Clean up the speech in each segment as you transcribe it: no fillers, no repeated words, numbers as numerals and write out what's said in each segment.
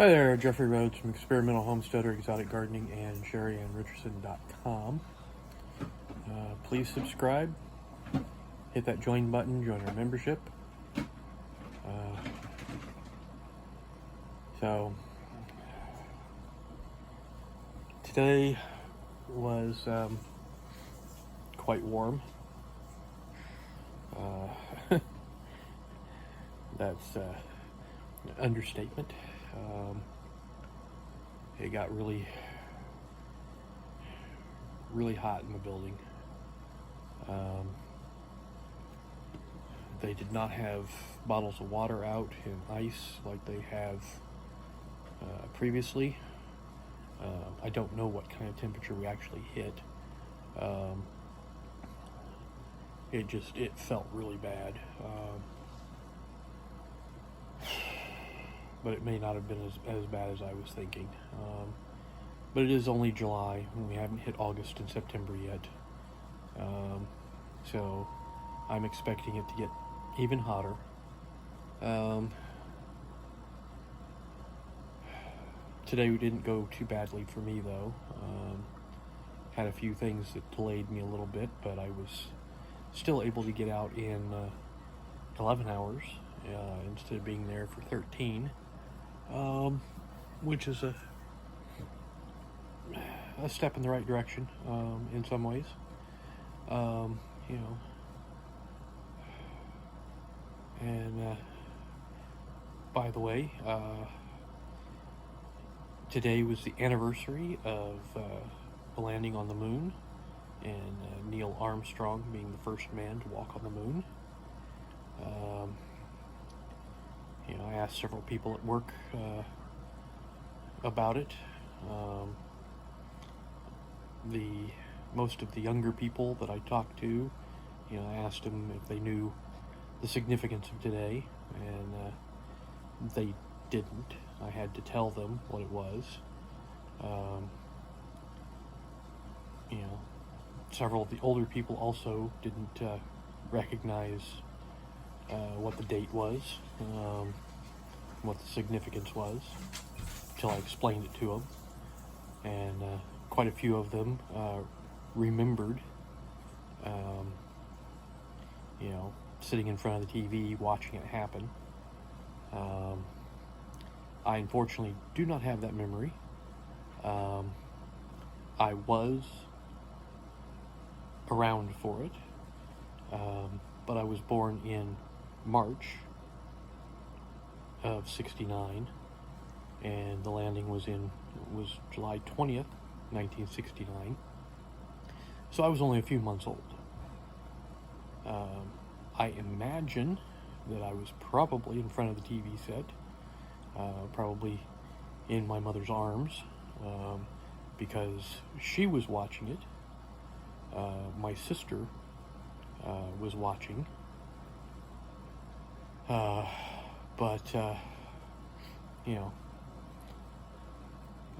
Hi there, Jeffrey Rhoades from Experimental Homesteader, Exotic Gardening, and Sheri and Richerson.com. Please subscribe, hit that join button, join our membership. So today was quite warm. That's an understatement. It got really hot in the building. They did not have bottles of water out and ice like they have previously. I don't know what kind of temperature we actually hit. It felt really bad. But it may not have been as bad as I was thinking. But it is only July, and we haven't hit August and September yet. So I'm expecting it to get even hotter. Today we didn't go too badly for me, though. Had a few things that delayed me a little bit, but I was still able to get out in 11 hours instead of being there for 13. Which is a step in the right direction, in some ways. And by the way, today was the anniversary of the landing on the moon, and Neil Armstrong being the first man to walk on the moon. I asked several people at work about it. Most of the younger people that I talked to, I asked them if they knew the significance of today, and they didn't. I had to tell them what it was. Several of the older people also didn't recognize what the date was, what the significance was, until I explained it to them. And quite a few of them remembered, sitting in front of the TV watching it happen. I unfortunately do not have that memory. I was around for it, but I was born in March of '69, and the landing was July 20th, 1969. So I was only a few months old. I imagine that I was probably in front of the TV set, probably in my mother's arms, because she was watching it. My sister was watching.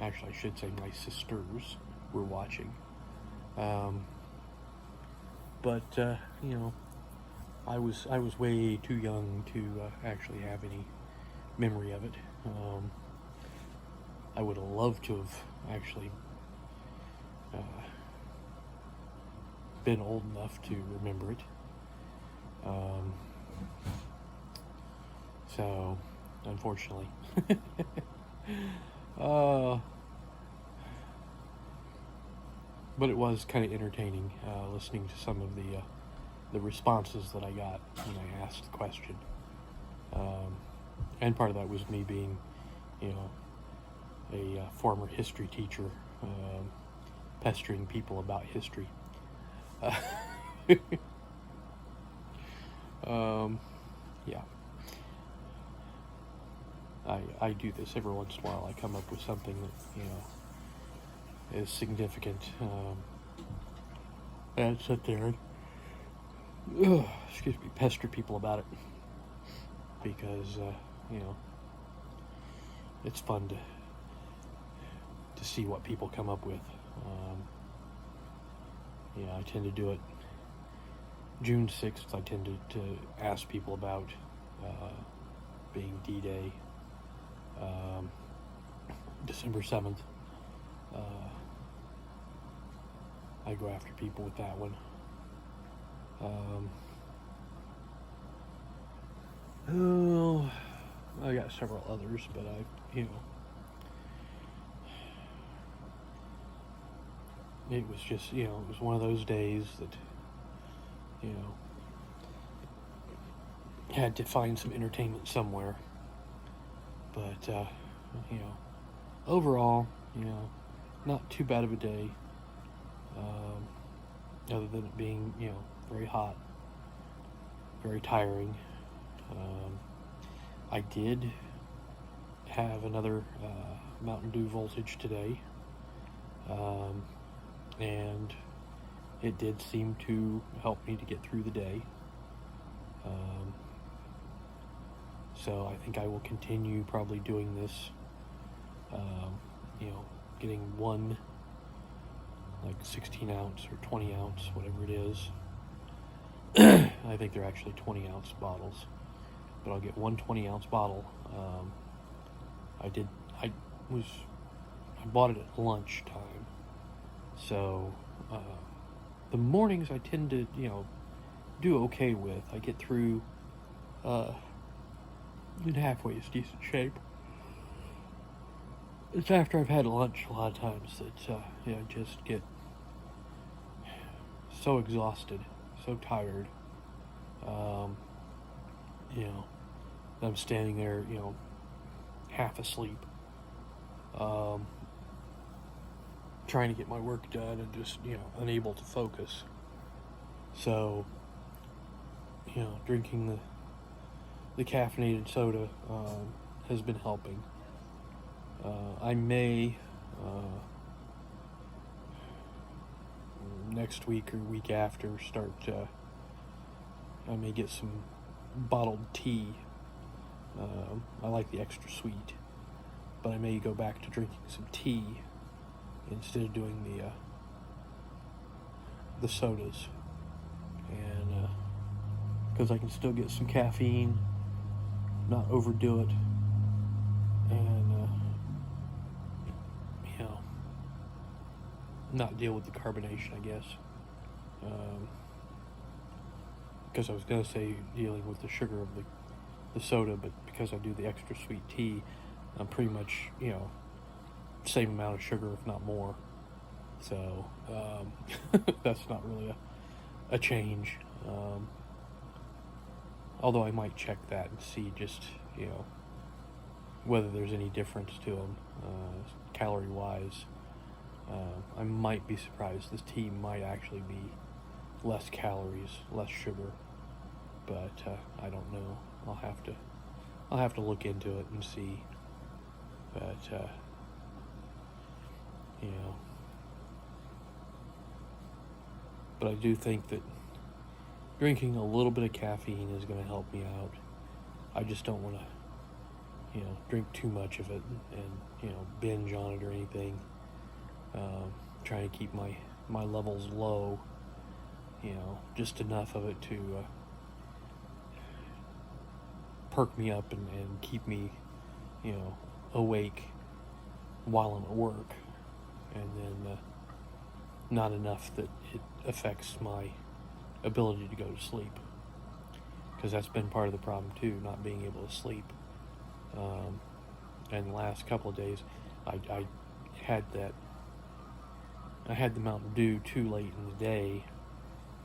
Actually I should say my sisters were watching. I was way too young to actually have any memory of it. I would have loved to have actually been old enough to remember it. So, unfortunately. But it was kind of entertaining listening to some of the responses that I got when I asked the question. And part of that was me being, a former history teacher, pestering people about history. Yeah. I do this every once in a while. I come up with something that, is significant. And sit there and, pester people about it. Because, it's fun to see what people come up with. I tend to do it June 6th. I tend to ask people about being D-Day. December 7th. I go after people with that one. Oh, I got several others, but it was just, it was one of those days that, had to find some entertainment somewhere. But, overall, not too bad of a day. Other than it being, very hot, very tiring. I did have another Mountain Dew voltage today, and it did seem to help me to get through the day. So I think I will continue probably doing this, getting one, like 16 ounce or 20 ounce, whatever it is. I think they're actually 20 ounce bottles, but I'll get one 20 ounce bottle. I bought it at lunchtime, so the mornings I tend to do okay with. I get through in halfway decent shape. It's after I've had lunch a lot of times that I just get so exhausted, so tired. I'm standing there, half asleep, trying to get my work done and just, unable to focus. So, drinking the caffeinated soda has been helping. I may next week or week after start. I may get some bottled tea. I like the extra sweet, but I may go back to drinking some tea instead of doing the sodas, and because I can still get some caffeine, not overdo it, and not deal with the carbonation, I guess. Because I was going to say dealing with the sugar of the soda, but because I do the extra sweet tea, I'm pretty much, same amount of sugar, if not more. So, that's not really a change. Although I might check that and see just, whether there's any difference to them, calorie-wise. I might be surprised. This tea might actually be less calories, less sugar, but I don't know. I'll have to look into it and see. But but I do think that drinking a little bit of caffeine is going to help me out. I just don't want to, drink too much of it and binge on it or anything. Trying to keep my levels low, just enough of it to perk me up and keep me, awake while I'm at work, and then not enough that it affects my ability to go to sleep, because that's been part of the problem too, not being able to sleep. And the last couple of days I had the Mountain Dew too late in the day,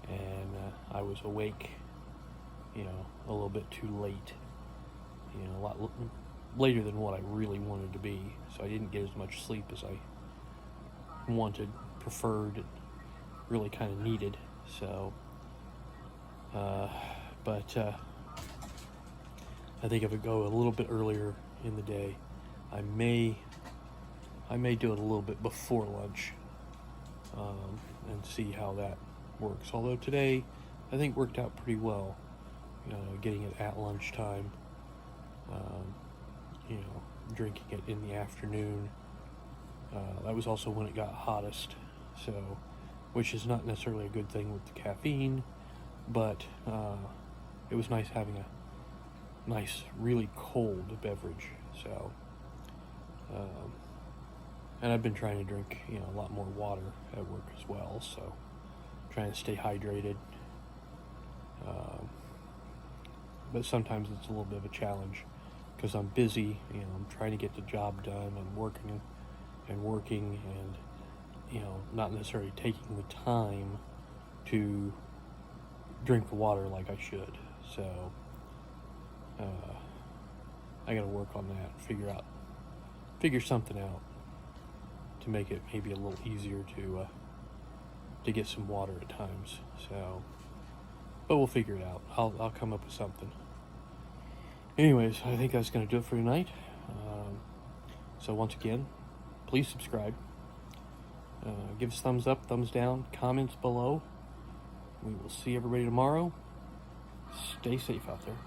and I was awake, a little bit too late, a lot later than what I really wanted to be, so I didn't get as much sleep as I wanted, preferred, really kind of needed. So, but I think if I go a little bit earlier in the day, I may do it a little bit before lunch, and see how that works. Although today, I think worked out pretty well, getting it at lunchtime, drinking it in the afternoon. That was also when it got hottest, so, which is not necessarily a good thing with the caffeine, but it was nice having a nice, really cold beverage. So, And I've been trying to drink, a lot more water at work as well, so trying to stay hydrated. But sometimes it's a little bit of a challenge because I'm busy, I'm trying to get the job done and working, and not necessarily taking the time to drink the water like I should. So I gotta work on that, figure something out to make it maybe a little easier to get some water at times. So, but we'll figure it out. I'll come up with something. Anyways, I think that's gonna do it for tonight. So once again, please subscribe. Give us thumbs up, thumbs down, comments below. We will see everybody tomorrow. Stay safe out there.